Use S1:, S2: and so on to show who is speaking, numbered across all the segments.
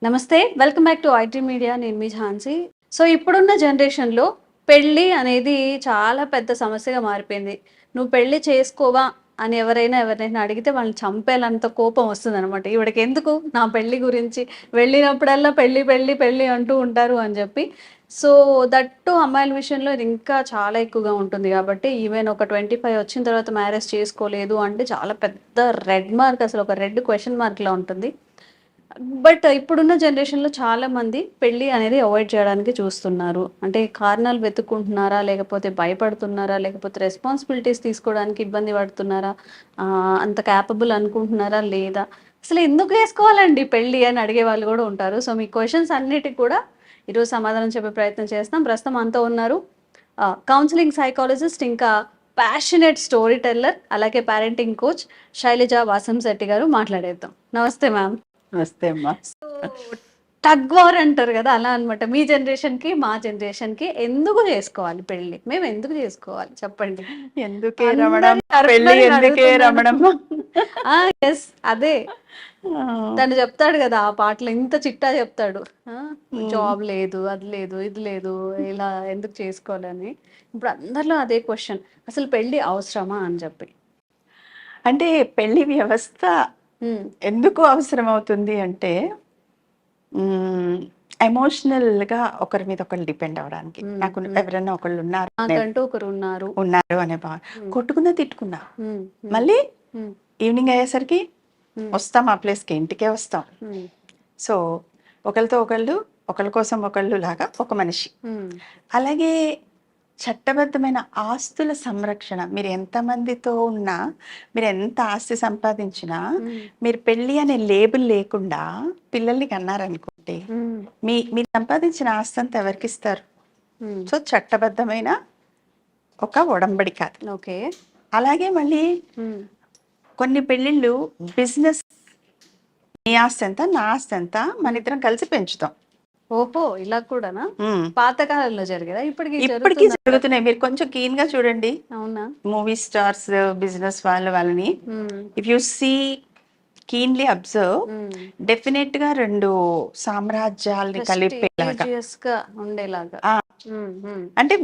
S1: నమస్తే. Welcome back to IT media. నేను మీ Jhansi. So, ఇప్పుడున్న జనరేషన్‌లో పెళ్లి అనేది చాలా పెద్ద సమస్యగా మారిపోయింది. "నువ్వు పెళ్లి చేసుకోవా?" అని ఎవరైనా అడిగితే వాళ్ళని చంపేయాలంత కోపం వస్తుందనమాట. ఈవిడకెందుకు నా పెళ్లి గురించి, వెళ్ళినప్పుడల్లా పెళ్లి, పెళ్లి, పెళ్లి అంటూ ఉంటారు అని చెప్పి. సో, దట్ టూ అమ్మాయిల విషయంలో ఇది ఇంకా చాలా ఎక్కువగా ఉంటుంది కాబట్టి, ఈవెన్ ఒక 25 వచ్చిన తర్వాత మ్యారేజ్ చేసుకోలేదు అంటే చాలా పెద్ద రెడ్ మార్క్, అసలు ఒక రెడ్ క్వెషన్ మార్క్‌లా ఉంటుంది. బట్ ఇప్పుడున్న జనరేషన్‌లో చాలామంది పెళ్లి అనేది అవాయిడ్ చేయడానికి చూస్తున్నారు. అంటే కారణాలు వెతుక్కుంటున్నారా? లేకపోతే భయపడుతున్నారా? లేకపోతే రెస్పాన్సిబిలిటీస్ తీసుకోవడానికి ఇబ్బంది పడుతున్నారా? అంత క్యాపబుల్ అనుకుంటున్నారా? లేదా? అసలు ఎందుకు చేసుకోవాలండి పెళ్లి అని అడిగే వాళ్ళు కూడా ఉంటారు. సో, మీ క్వెషన్స్ అన్నిటికి కూడా ఈరోజు సమాధానం చెప్పే ప్రయత్నం చేస్తాం. ప్రస్తుతం మనతో ఉన్నారు కౌన్సిలింగ్ సైకాలజిస్ట్, ఇంకా ప్యాషనేట్ స్టోరీ టెల్లర్, అలాగే పేరెంటింగ్ కోచ్ శైలజ వాసంశెట్టి గారు. మాట్లాడేద్దాం. నమస్తే మ్యామ్.
S2: నమస్తే అమ్మా.
S1: సో, టగ్ వార్ అంటారు కదా! అలా అన్నమాట. మీ జనరేషన్‌కి, మా జనరేషన్‌కి ఎందుకు చేసుకోవాలి పెళ్లి? మేము ఎందుకు చేసుకోవాలి చెప్పండి?
S2: ఎందుకే
S1: అందరి
S2: రమణం
S1: తరపున
S2: పెళ్లి
S1: నేను
S2: ఎందుకే
S1: అడుగుతున్నాను.
S2: రమణమ్మ?
S1: యెస్. అదే.
S2: ఆ,
S1: తను చెప్తాడు కదా! ఆ పాటలో ఇంత చిట్టా చెప్తాడు. ఆ!
S2: ఉమ్.
S1: జాబ్ లేదు, అది లేదు, ఇది లేదు, ఇలా ఎందుకు చేసుకోవాలని. ఇప్పుడు అందరిలో అదే క్వెషన్. అసలు పెళ్లి అవసరమా అని చెప్పి.
S2: అంటే పెళ్లి వ్యవస్థ
S1: హ్మ్.
S2: ఎందుకు అవసరం అవుతుంది అంటే ఎమోషనల్ గా ఒకరి మీద ఒకరు డిపెండ్ అవ్వడానికి.
S1: హ్మ్.
S2: నాకు
S1: హ్మ్.
S2: ఎవరైనా ఒకళ్ళు
S1: నాకంటూ ఒకరు ఉన్నారు.
S2: ఉన్నారు అనే భావన.
S1: హ్మ్.
S2: కొట్టుకున్నా తిట్టుకున్నా
S1: హ్మ్. హ్మ్.
S2: మళ్ళీ
S1: హ్మ్.
S2: ఈవినింగ్ అయ్యేసరికి
S1: హ్మ్.
S2: వస్తాం, ఆ ప్లేస్కి ఇంటికే వస్తాం.
S1: హ్మ్.
S2: సో ఒకరితో ఒకళ్ళు, ఒకరి కోసం ఒకళ్ళు లాగా ఒక మనిషి.
S1: హ్మ్.
S2: అలాగే చట్టబద్ధమైన ఆస్తుల సంరక్షణ. మీరు ఎంతమందితో ఉన్నా, మీరు ఎంత ఆస్తి సంపాదించినా,
S1: హ్మ్.
S2: మీరు పెళ్ళి అనే లేబుల్ లేకుండా పిల్లల్ని కన్నారనుకోండి,
S1: హ్మ్.
S2: మీరు సంపాదించిన ఆస్తి అంతా ఎవరికి ఇస్తారు?
S1: హ్మ్.
S2: సో చట్టబద్ధమైన ఒక ఒడంబడిక అది.
S1: ఓకే.
S2: అలాగే మళ్ళీ
S1: హ్మ్.
S2: కొన్ని పెళ్ళిళ్ళు బిజినెస్. నీ ఆస్తి ఎంత, నా ఆస్తి ఎంత, మన ఇద్దరం కలిసి పెంచుతాం.
S1: ఓహో! ఇలా కూడానా?
S2: ఉమ్.
S1: పాత కాలంలో జరిగేదా? ఇప్పటికి
S2: ఇప్పటికీ
S1: జరుగుతుందా?
S2: జరుగుతున్నాయి. మీరు కొంచెం keen గా చూడండి.
S1: అవునా?
S2: మూవీ స్టార్స్, బిజినెస్ వాళ్ళని
S1: hmm.
S2: If you see keenly observe,
S1: hmm.
S2: Definite గా రెండు సామ్రాజ్యాల్ని కలిపేలాగా.
S1: ప్రెస్టీజియస్‌గా ఉండేలాగా.
S2: ఆ,
S1: హ్మ్. హ్మ్.
S2: అంటే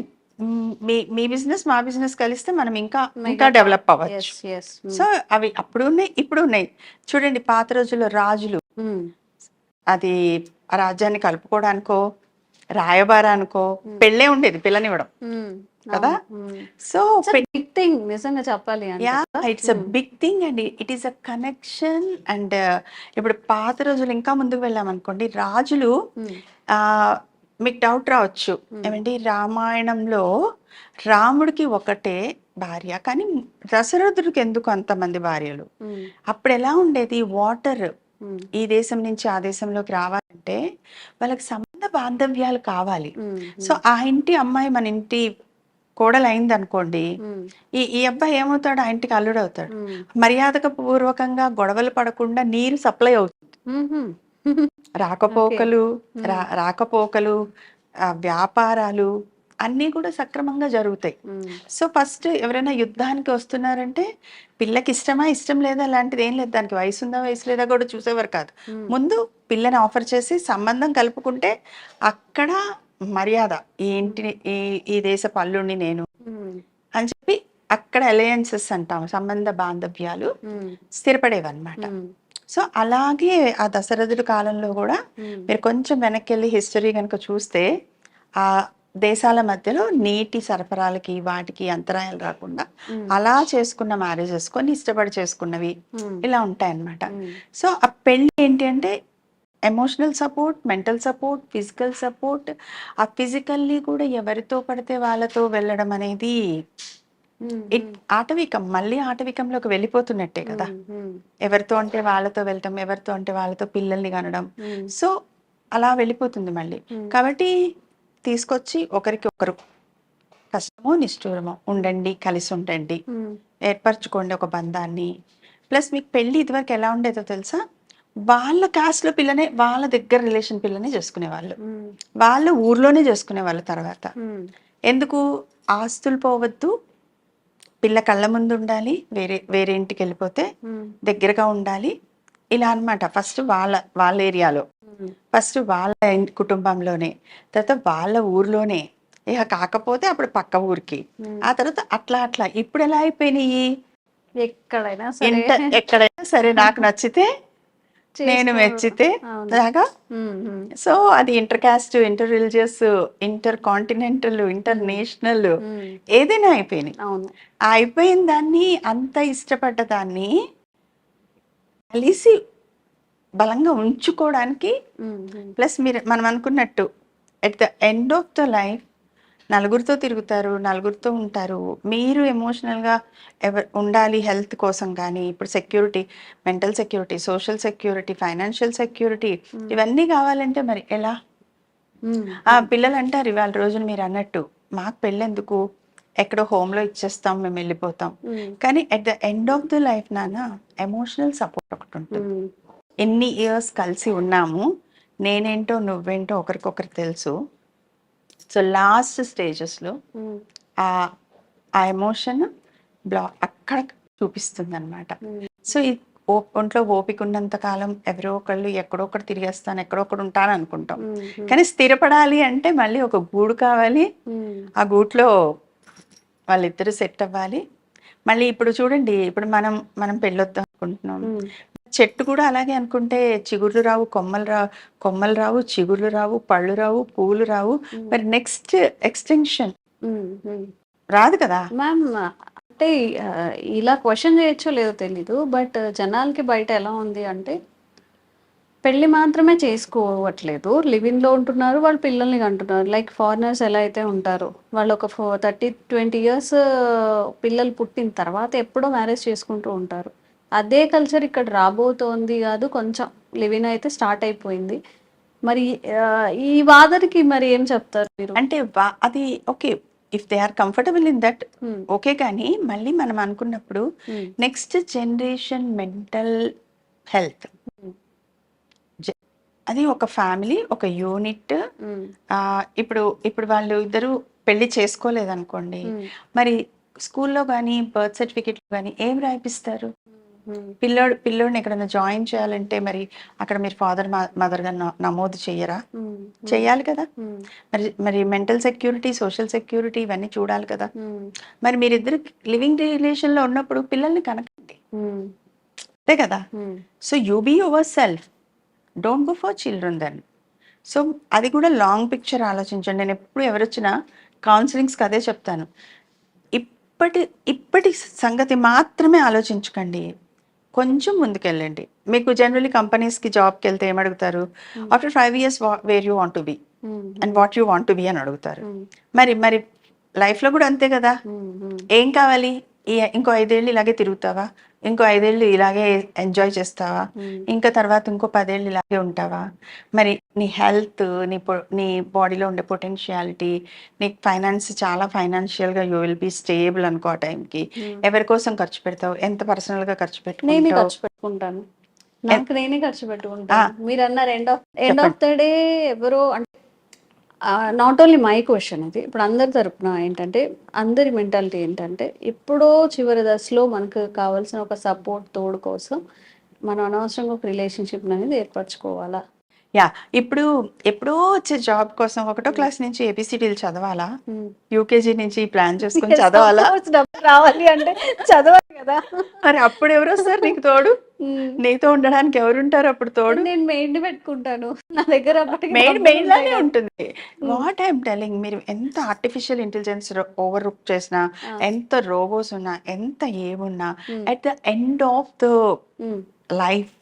S2: మీ మీ బిజినెస్ మా బిజినెస్ కలిస్తే మనం ఇంకా ఇంకా
S1: మెగా
S2: డెవలప్
S1: యెస్.
S2: అవ్వచ్చు.
S1: యెస్. హ్మ్.
S2: సో అవి అప్పుడు ఉన్నాయి, ఇప్పుడు ఉన్నాయి. చూడండి, పాత రోజుల్లో రాజులు
S1: హ్మ్.
S2: అది ఆ రాజ్యాన్ని కలుపుకోవడానికో రాయబారానికో పెళ్ళే ఉండేది, పిల్లనివ్వడం
S1: హ్మ్.
S2: కదా.
S1: అవును. Hmm.
S2: So
S1: it's a big thing నిజంగా చెప్పాలి అంటే
S2: యా,
S1: కదా!
S2: It's a big thing and it is a connection. And ఇప్పుడు పాత రోజులు ఇంకా ముందుకు వెళ్ళామనుకోండి, రాజులు
S1: హ్మ్.
S2: ఆ, మీకు డౌట్ రావచ్చు, ఏమండి రామాయణంలో రాముడికి ఒకటే భార్య కానీ దశరథుడికి ఎందుకు అంతమంది భార్యలు?
S1: హ్మ్.
S2: అప్పుడు ఎలా ఉండేది, వాటర్
S1: హ్మ్.
S2: ఈ దేశం నుంచి ఆ దేశంలోకి రావాలంటే వాళ్ళకి సంబంధ బాంధవ్యాలు కావాలి.
S1: హ్మ్.
S2: సో ఆ ఇంటి అమ్మాయి మన ఇంటి కోడలు అయింది అనుకోండి,
S1: హ్మ్.
S2: ఈ అబ్బాయి ఏమవుతాడు, ఆ ఇంటికి అల్లుడు అవుతాడు.
S1: హ్మ్.
S2: మర్యాదక పూర్వకంగా గొడవలు పడకుండా నీరు సప్లై అవుతుంది.
S1: హుహు. ఓకే.
S2: రాకపోకలు
S1: హ్మ్.
S2: రాకపోకలు, వ్యాపారాలు అన్నీ కూడా సక్రమంగా జరుగుతాయి.
S1: హ్మ్.
S2: సో ఫస్ట్ ఎవరైనా యుద్ధానికి వస్తున్నారంటే పిల్లకి ఇష్టమా ఇష్టం లేదా లాంటిది ఏం లేదు, దానికి వయసు ఉందా వయసు లేదా కూడా చూసేవారు కాదు.
S1: హ్మ్.
S2: ముందు పిల్లని ఆఫర్ చేసి సంబంధం కలుపుకుంటే అక్కడ మర్యాద, ఈ ఇంటిని ఈ దేశపు అల్లుడిని నేను
S1: హ్మ్.
S2: అని చెప్పి అక్కడ అలయన్సెస్ అంటాం, సంబంధ బాంధవ్యాలు
S1: హ్మ్.
S2: స్థిరపడేవన్నమాట.
S1: హ్మ్.
S2: సో అలాగే ఆ దశరథుడి కాలంలో కూడా
S1: హ్మ్.
S2: మీరు కొంచెం వెనక్కి వెళ్ళి హిస్టరీ కనుక చూస్తే ఆ దేశాల మధ్యలో నీటి సరఫరాలకి వాటికి అంతరాయాలు రాకుండా
S1: హ్మ్.
S2: అలా చేసుకున్న మ్యారేజెస్, కొన్ని ఇష్టపడి చేసుకున్నవి
S1: హ్మ్.
S2: ఇలా ఉంటాయన్నమాట.
S1: హ్మ్.
S2: సో ఆ పెళ్ళి ఏంటి అంటే emotional support, mental support, physical support. ఆ ఫిజికల్లీ కూడా ఎవరితో పడితే వాళ్ళతో వెళ్ళడం అనేది
S1: హ్మ్.
S2: ఆటవికం, మళ్ళీ ఆటవికంలోకి వెళ్ళిపోతున్నట్టే కదా.
S1: హ్మ్. హ్మ్.
S2: ఎవరితో అంటే వాళ్ళతో వెళ్తాం, ఎవరితో అంటే వాళ్ళతో పిల్లల్ని కనడం.
S1: హ్మ్.
S2: సో అలా వెళ్ళిపోతుంది మళ్ళీ.
S1: హ్మ్.
S2: కాబట్టి తీసుకొచ్చి ఒకరికి ఒకరు కష్టమో నిష్ఠూరమో ఉండండి, కలిసి ఉండండి,
S1: హ్మ్.
S2: ఏర్పరచుకోండి ఒక బంధాన్ని. ప్లస్ మీకు పెళ్ళి ఇదివరకు ఎలా ఉండేదో తెలుసా, వాళ్ళ క్యాస్ట్లో పిల్లనే, వాళ్ళ దగ్గర రిలేషన్ పిల్లనే చేసుకునేవాళ్ళు,
S1: హ్మ్.
S2: వాళ్ళు ఊర్లోనే చేసుకునేవాళ్ళు. తర్వాత
S1: హ్మ్.
S2: ఎందుకు, ఆస్తులు పోవద్దు, పిల్ల కళ్ళ ముందు ఉండాలి, వేరే వేరే ఇంటికి వెళ్ళిపోతే
S1: హ్మ్.
S2: దగ్గరగా ఉండాలి, ఇలా అన్నమాట. ఫస్ట్ వాళ్ళ వాళ్ళ ఏరియాలో ఫస్ట్ వాళ్ళ కుటుంబంలోనే, తర్వాత వాళ్ళ ఊర్లోనే, ఇక కాకపోతే అప్పుడు పక్క ఊరికి, ఆ తర్వాత అట్లా అట్లా ఇప్పుడు ఎలా అయిపోయినాయి,
S1: ఎక్కడైనా సరే
S2: ఎక్కడైనా సరే నాకు నచ్చితే నేను
S1: చేసుకో.
S2: మెచ్చితే
S1: అవును.
S2: లాగా.
S1: ఉమ్, ఉమ్,
S2: సో అది inter caste, inter religious, inter continental, international,
S1: um,
S2: ఏదైనా అయిపోయినాయి.
S1: అవును.
S2: ఆ అయిపోయిన దాన్ని, అంత ఇష్టపడ్డ దాన్ని కలిసి బలంగా ఉంచుకోవడానికి,
S1: ఉమ్, ఉమ్,
S2: ప్లస్ మనం అనుకున్నట్టు at the end of the life నలుగురితో తిరుగుతారు, నలుగురితో ఉంటారు. మీరు ఎమోషనల్గా ఉండాలి హెల్త్ కోసం, కానీ ఇప్పుడు security, mental security, social security, financial security, ఇవన్నీ కావాలంటే మరి ఎలా?
S1: ఉమ్,
S2: పిల్లలు అంటారు ఇవాళ రోజున మీరు అన్నట్టు, మాకు పెళ్ళెందుకు, ఎక్కడో హోమ్లో ఇచ్చేస్తాం, మేము వెళ్ళిపోతాం.
S1: ఉమ్,
S2: కానీ at the end of the life నాన్న ఎమోషనల్ సపోర్ట్ ఒకటి ఉంటుంది.
S1: ఉమ్,
S2: ఎన్ని ఇయర్స్ కలిసి ఉన్నాము, నేనేంటో నువ్వేంటో ఒకరికొకరు తెలుసు. సో లాస్ట్ స్టేజెస్లో
S1: ఉమ్,
S2: ఆ ఆ ఎమోషన్ అక్కడ చూపిస్తుంది అనమాట.
S1: ఉమ్,
S2: సో ఈ ఒంట్లో ఓపిక ఉన్నంత కాలం ఎవరో ఒకళ్ళు ఎక్కడో ఒకటి తిరిగేస్తాను, ఎక్కడో ఒకటి ఉంటాను అనుకుంటాం.
S1: ఉమ్, ఉమ్,
S2: కానీ స్థిరపడాలి అంటే మళ్ళీ ఒక గూడు కావాలి,
S1: ఉమ్,
S2: ఆ గూట్లో వాళ్ళిద్దరూ సెట్ అవ్వాలి. మళ్ళీ ఇప్పుడు చూడండి, ఇప్పుడు మనం పెళ్ళొద్దాం అనుకుంటున్నాం,
S1: ఉమ్,
S2: చెట్టు కూడా అలాగే అనుకుంటే చిగుర్లు రావు, కొమ్మలు రావు, చిగుర్లు రావు, పళ్ళు రావు, పువ్వులు రావు. మరి నెక్స్ట్ ఎక్స్టెన్షన్
S1: ఉమ్, ఉమ్.
S2: రాదు కదా.
S1: మ్యామ్, అంటే ఆ, ఇలా క్వశ్చన్ చేయొచ్చో లేదో తెలీదు, బట్ జనాలకి బయట ఎలా ఉంది అంటే పెళ్లి మాత్రమే చేసుకోవట్లేదు, లివింగ్లో ఉంటున్నారు, వాళ్ళు పిల్లల్ని కంటున్నారు. లైక్ ఫారినర్స్ ఎలా అయితే ఉంటారో వాళ్ళు ఒక 30-20 ఇయర్స్ పిల్లలు పుట్టిన తర్వాత ఎప్పుడో మ్యారేజ్ చేసుకుంటూ ఉంటారు. అదే కల్చర్ ఇక్కడ రాబోతోంది కాదు, కొంచెం లివింగ్ అయితే స్టార్ట్ అయిపోయింది. మరి ఆ, ఈ వాదనకి మరి ఏం చెప్తారు మీరు?
S2: అంటే అది okay, if they are comfortable in that,
S1: um,
S2: okay. కానీ మళ్ళీ మనం అనుకున్నప్పుడు
S1: um,
S2: next generation mental health,
S1: um,
S2: అది ఒక ఫ్యామిలీ, ఒక యూనిట్.
S1: ఉమ్,
S2: ఇప్పుడు ఇప్పుడు వాళ్ళు ఇద్దరు పెళ్లి చేసుకోలేదనుకోండి,
S1: ఉమ్,
S2: మరి స్కూల్లో కానీ బర్త్ సర్టిఫికెట్లో కానీ ఏం రాయిపిస్తారు?
S1: ఉమ్,
S2: పిల్లోడిని ఎక్కడైనా జాయిన్ చేయాలంటే మరి అక్కడ మీరు ఫాదర్ మదర్గా నమోదు చెయ్యరా?
S1: ఉమ్,
S2: చెయ్యాలి కదా.
S1: ఉమ్,
S2: మరి మరి మెంటల్ సెక్యూరిటీ, సోషల్ సెక్యూరిటీ ఇవన్నీ చూడాలి కదా.
S1: ఉమ్,
S2: మరి మీరిద్దరు లివింగ్ రిలేషన్లో ఉన్నప్పుడు పిల్లల్ని కనకండి,
S1: ఉమ్,
S2: అంతే కదా.
S1: Um,
S2: so you be yourself, don't go for children then. So అది కూడా లాంగ్ పిక్చర్ ఆలోచించండి. నేను ఎప్పుడు ఎవరొచ్చినా కౌన్సిలింగ్స్కి అదే చెప్తాను, ఇప్పటి ఇప్పటి సంగతి మాత్రమే ఆలోచించకండి, కొంచెం ముందుకెళ్ళండి. మీకు జనరలీ కంపెనీస్కి జాబ్కి వెళ్తే ఏమడుగుతారు? After 5 years where you want to be
S1: um,
S2: and what you want to be అని అడుగుతారు.
S1: ఉమ్,
S2: మరి మరి లైఫ్లో కూడా అంతే కదా.
S1: ఉమ్, ఉమ్,
S2: ఏం కావాలి? ఇంకో 5 ఏళ్ళు ఇలాగే తిరుగుతావా? ఇంకో 5 ఏళ్ళు ఇలాగే ఎంజాయ్ చేస్తావా?
S1: ఉమ్,
S2: ఇంకా తర్వాత ఇంకో 10 ఏళ్ళు ఇలాగే ఉంటావా? మరి నీ హెల్త్, నీ బాడీలో ఉండే పొటెన్షియాలిటీ, నీకు ఫైనాన్స్, చాలా ఫైనాన్షియల్గా యూ విల్ బీ స్టేబుల్ అనుకో ఆ టైంకి.
S1: ఉమ్.
S2: ఎవరి కోసం ఖర్చు పెడతావు? ఎంత పర్సనల్గా ఖర్చు
S1: నేనే
S2: పెట్టుకుంటావు?
S1: ఖర్చు పెట్టుకుంటాను, నాకు నేనే ఖర్చు పెట్టుకుంటాను.
S2: ఆ,
S1: మీరు అన్నారు ఎండ్
S2: చెప్పండి.
S1: ఆఫ్ ద డే ఎవరో అంటే నాట్ ఓన్లీ మై క్వశ్చన్ ఇది, ఇప్పుడు అందరి తరపున ఏంటంటే, అందరి మెంటాలిటీ ఏంటంటే, ఎప్పుడో చివరి దశలో మనకు కావాల్సిన ఒక సపోర్ట్ తోడు కోసం మనం అనవసరంగా ఒక రిలేషన్షిప్ అనేది ఏర్పరచుకోవాలా?
S2: యా, ఇప్పుడు ఎప్పుడో వచ్చే జాబ్ కోసం ఒకటో క్లాస్ నుంచి ఏబిసిడీలు చదవాలా? యూకేజీ నుంచి ప్లాన్ చేసుకుని చదవాలా?
S1: సపోజ్ డబ్బు రావాలి అంటే చదవాలి కదా.
S2: మరి అప్పుడు ఎవరు వస్తారు నీకు తోడు?
S1: ఉమ్.
S2: నీతో ఉండడానికి ఎవరుంటారు అప్పుడు తోడు?
S1: నేను మెయిన్ పెట్టుకుంటాను, నా దగ్గర అప్పటికి
S2: మెయిన్
S1: డబ్బులు
S2: మెయిన్
S1: ఉంటాయి
S2: లానే
S1: కాబట్టి.
S2: ఉంటుంది. వాట్ ఐఎమ్ టెలింగ్, మీరు ఎంత ఆర్టిఫిషియల్ ఇంటెలిజెన్స్ ఓవర్ రుక్ చేసినా,
S1: ఆ,
S2: ఎంత రోబోస్ ఉన్నా, ఎంత ఏమున్నా,
S1: um,
S2: at the end of the
S1: um,
S2: life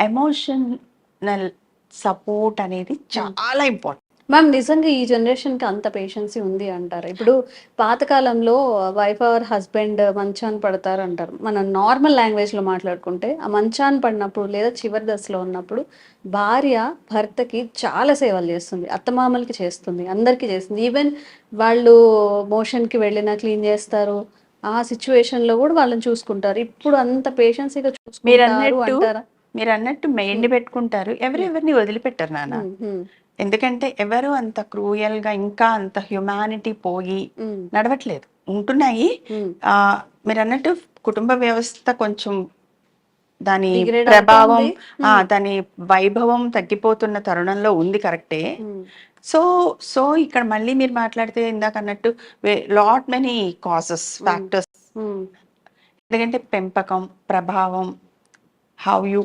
S2: emotional support అనేది చాలా ఇంపార్టెంట్.
S1: మ్యామ్, నిజంగా ఈ జనరేషన్కి అంత పేషెన్సీ ఉంది అంటారు? ఇప్పుడు పాతకాలంలో వైఫ్ ఆర్ హస్బెండ్ మంచాన్ని పడతారు అంటారు. మనం నార్మల్ లాంగ్వేజ్లో మాట్లాడుకుంటే ఆ మంచాన్ని పడినప్పుడు లేదా చివరి దశలో ఉన్నప్పుడు భార్య భర్తకి చాలా సేవలు చేస్తుంది, అత్తమామలకి చేస్తుంది, అందరికీ చేస్తుంది. ఈవెన్ వాళ్ళు మోషన్కి వెళ్ళినా క్లీన్ చేస్తారు, ఆ సిచ్యువేషన్లో కూడా వాళ్ళని చూసుకుంటారు. ఇప్పుడు అంత పేషెన్సీగా
S2: మీరు
S1: చూసుకుంటారు
S2: అన్నట్టు
S1: అంటారా?
S2: మీరు అన్నట్టు మెయిన్ని పెట్టుకుంటారు, ఎవరిని వదిలిపెట్టారు నాన్న.
S1: ఉమ్, ఉమ్,
S2: ఎందుకంటే ఎవరు అంత క్రూయల్గా, ఇంకా అంత హ్యుమానిటీ పోయి
S1: ఉమ్,
S2: నడవట్లేదు, ఉంటున్నాయి.
S1: ఉమ్,
S2: మీరు అన్నట్టు కుటుంబ వ్యవస్థ కొంచెం దాని
S1: Degrade
S2: ప్రభావం
S1: అవుతోంది.
S2: దాని వైభవం తగ్గిపోతున్న తరుణంలో ఉంది కరెక్టే. సో సో ఇక్కడ మళ్ళీ మీరు మాట్లాడితే ఇందాక అన్నట్టు లాట్ మెనీ కాసెస్ ఫ్యాక్టర్స్, ఎందుకంటే పెంపకం, ప్రభావం, హౌ యూ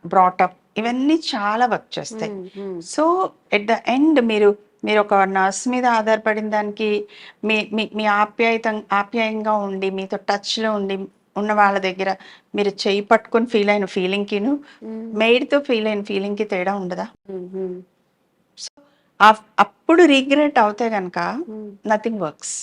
S2: బ్రాటప్, ఇవన్నీ చాలా వర్క్ చేస్తాయి. సో ఎట్ ద ఎండ్ మీరు ఒక నర్స్ మీద ఆధారపడిన దానికి మీ ఆప్యాయంగా ఉండి మీతో టచ్లో ఉండి ఉన్న వాళ్ళ దగ్గర మీరు చేయి పట్టుకొని ఫీల్ అయిన ఫీలింగ్కిను మెయిడ్తో ఫీల్ అయిన ఫీలింగ్కి తేడా ఉండదా? సో అప్పుడు రిగ్రెట్ అవుతే కనుక నథింగ్ వర్క్స్.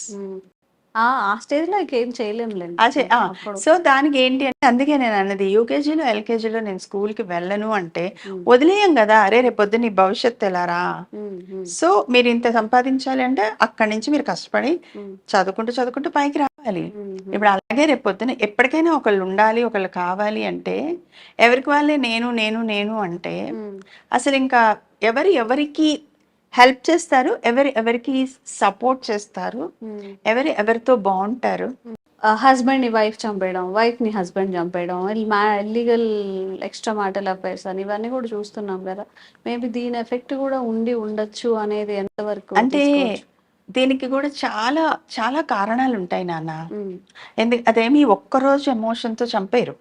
S1: ఆ స్టేజ్ లో ఇంకేం చేయలేములేండి
S2: అదే
S1: అప్పుడు.
S2: సో దానికి ఏంటి అంటే అందుకే నేను అన్నది యూకేజీలో ఎల్కేజీలో నేను స్కూల్కి వెళ్ళను అంటే వదిలేయం కదా, అరే రేపొద్దు నీ భవిష్యత్తు ఎలారా. సో మీరు ఇంత సంపాదించాలి అంటే అక్కడి నుంచి మీరు కష్టపడి చదువుకుంటూ పైకి రావాలి. ఇప్పుడు అలాగే రేపొద్దున ఎప్పటికైనా ఒకళ్ళు ఉండాలి, ఒకళ్ళు కావాలి అంటే ఎవరికి వాళ్ళే నేను నేను నేను అంటే అసలు ఇంకా ఎవరికి హెల్ప్ చేస్తారు, ఎవరికి సపోర్ట్ చేస్తారు, ఎవరితో బాగుంటారు.
S1: హస్బెండ్ ని వైఫ్ చంపేయడం, వైఫ్ ని హస్బెండ్ చంపేయడం, ఇల్లీగల్ ఎక్స్ట్రా మాటల్ అఫైర్స్ అని ఇవన్నీ కూడా చూస్తున్నాం కదా. మేబీ దీని ఎఫెక్ట్ కూడా ఉండొచ్చు అనేది ఎంతవరకు
S2: అంటే దీనికి కూడా చాలా చాలా కారణాలు ఉంటాయి నాన్న. అదేమి ఒక్కరోజు ఎమోషన్తో చంపేరు.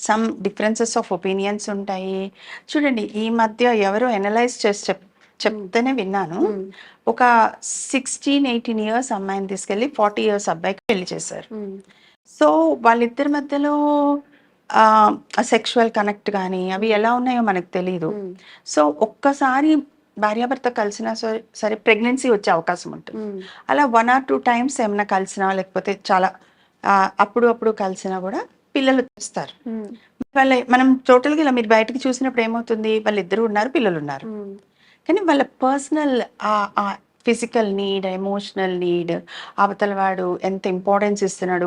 S2: సమ్ డిఫరెన్సెస్ ఆఫ్ ఒపీనియన్స్ ఉంటాయి. చూడండి ఈ మధ్య ఎవరో ఎనలైజ్ చేసి చెప్తేనే విన్నాను, ఒక 16-18 ఇయర్స్ అమ్మాయిని తీసుకెళ్ళి 40 ఇయర్స్ అబ్బాయికి పెళ్లి చేశారు. సో వాళ్ళిద్దరి మధ్యలో సెక్షువల్ కనెక్ట్ కానీ అవి ఎలా ఉన్నాయో మనకు తెలియదు. సో ఒక్కసారి భార్యాభర్త కలిసినా సరే ప్రెగ్నెన్సీ వచ్చే అవకాశం ఉంటుంది. అలా 1 or 2 times ఏమైనా కలిసినా లేకపోతే చాలా అప్పుడు కలిసినా కూడా పిల్లలు వస్తారు. మనం టోటల్గా ఇలా మీరు బయటకు చూసినప్పుడు ఏమవుతుంది, వాళ్ళిద్దరు ఉన్నారు, పిల్లలు ఉన్నారు, కానీ వాళ్ళ personal physical need, emotional need, అవతల వాడు ఎంత ఇంపార్టెన్స్ ఇస్తున్నాడు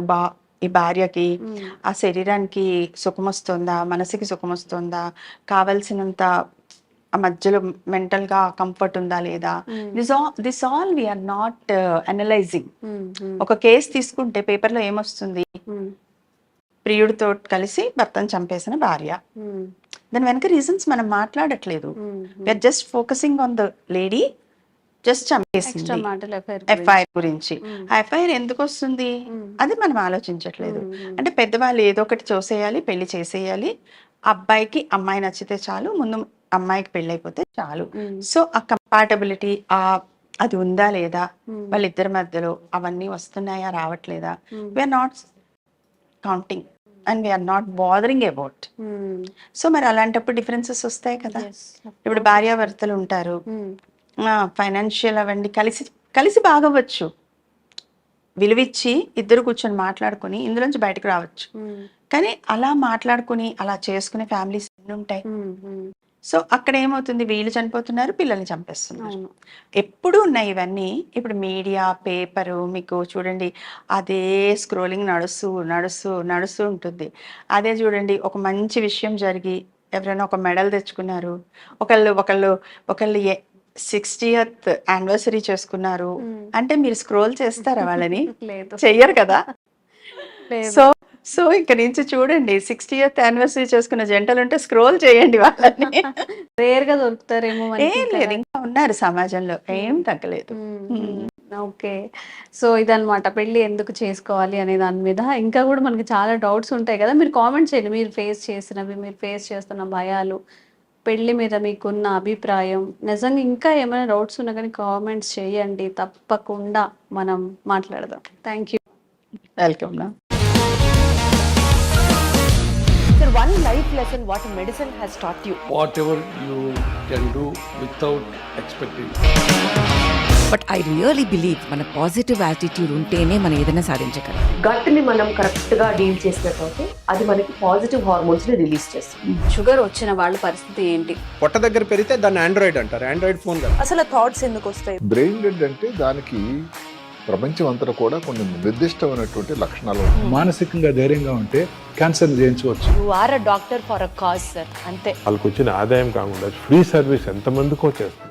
S2: ఈ భార్యకి, ఆ శరీరానికి సుఖం వస్తుందా, మనసుకి సుఖం వస్తుందా, కావలసినంత ఆ మధ్యలో మెంటల్గా కంఫర్ట్ ఉందా లేదా, this all we're not analyzing. ఒక కేసు తీసుకుంటే పేపర్లో ఏమొస్తుంది, ప్రియుడితో కలిసి భర్తను చంపేసిన భార్య. దాని వెనక రీజన్స్ మనం మాట్లాడట్లేదు. We're just focusing on the lady, just చంపేసింది ఎఫ్ఐఆర్ గురించి. ఆ ఎఫ్ఐఆర్ ఎందుకు వస్తుంది అది మనం ఆలోచించట్లేదు. అంటే పెద్దవాళ్ళు ఏదో ఒకటి చూసేయాలి, పెళ్లి చేసేయాలి, అబ్బాయికి అమ్మాయి నచ్చితే చాలు, ముందు అమ్మాయికి పెళ్ళి అయిపోతే చాలు. సో ఆ కంపాటబిలిటీ అది ఉందా లేదా, వాళ్ళిద్దరి మధ్యలో అవన్నీ వస్తున్నాయా రావట్లేదా, we're not counting and we're not bothering about. So మరి అలాంటప్పుడు డిఫరెన్సెస్ వస్తాయి కదా. ఇప్పుడు భార్యాభర్తలు ఉంటారు, ఫైనాన్షియల్ అవండి కలిసి బాగవచ్చు, విలువిచ్చి ఇద్దరు కూర్చొని మాట్లాడుకుని ఇందులోంచి బయటకు రావచ్చు. కానీ అలా మాట్లాడుకుని అలా చేసుకునే ఫ్యామిలీస్ ఎన్ని ఉంటాయి. సో అక్కడ ఏమవుతుంది, వీళ్ళు చనిపోతున్నారు, పిల్లల్ని చంపేస్తున్నారు. ఎప్పుడు ఉన్నాయి ఇవన్నీ. ఇప్పుడు మీడియా, పేపరు మీకు చూడండి అదే స్క్రోలింగ్ నడుస్తూ ఉంటుంది. అదే చూడండి ఒక మంచి విషయం జరిగి ఎవరైనా ఒక మెడల్ తెచ్చుకున్నారు, ఒకళ్ళు 60th యానివర్సరీ చేసుకున్నారు అంటే మీరు స్క్రోల్ చేస్తారా వాళ్ళని? చెయ్యరు కదా. సో ఇక్కడ నుంచి చూడండి 60th యానివర్సరీ చేసుకున్న జంటలు ఉంటే స్క్రోల్ చేయండి వాళ్ళని.
S1: రేర్ గా దొరుకుతారేమో.
S2: ఏం లేదు, ఇంకా ఉన్నారు సమాజంలో, ఏం తగ్గలేదు.
S1: ఓకే, సో ఇదనమాట పెళ్ళి ఎందుకు చేసుకోవాలి అనే దాని మీద ఇంకా కూడా మనకి చాలా డౌట్స్ ఉంటాయి కదా. మీరు కామెంట్ చేయండి, మీరు ఫేస్ చేసినవి, మీరు ఫేస్ చేస్తున్న భయాలు, పెళ్ళి మీద మీకున్న అభిప్రాయం. నిజంగా ఇంకా ఏమైనా డౌట్స్ ఉన్నా కానీ కామెంట్స్ చేయండి, తప్పకుండా మనం మాట్లాడదాం. Thank you.
S2: వెల్కమ్ నా.
S3: One life lesson what medicine has taught you.
S4: Whatever you can do without expecting.
S5: But I really believe మన పాజిటివ్ యాటిట్యూడ్ ఉంటేనే మనం ఏదైనా సాధించగలం.
S3: గట్ని మనం కరెక్ట్ గా డీల్ చేసినట్లయితే అది మనకి పాజిటివ్ హార్మోన్స్ ని రిలీజ్ చేస్తుంది.
S1: షుగర్ వచ్చిన వాళ్ళ పరిస్థితి ఏంటి?
S6: పొట్ట దగ్గర పెరిగితే దాన్ని ఆండ్రాయిడ్ అంటారు, ఆండ్రాయిడ్ ఫోన్ కాదు.
S3: అసలు థాట్స్ ఎందుకు వస్తాయి?
S7: బ్రెయిన్ డెడ్ అంటే దానికి ప్రపంచం అంతా కూడా కొన్ని నిర్దిష్టమైనటువంటి లక్షణాలు.
S8: మానసికంగా ధైర్యంగా ఉంటే క్యాన్సర్ జయించవచ్చు.
S3: You are a doctor for a cause sir, అంతే.
S9: వాళ్ళకి వచ్చిన ఆదాయం కాకుండా ఫ్రీ సర్వీస్ ఎంతమందికో చేస్తారు.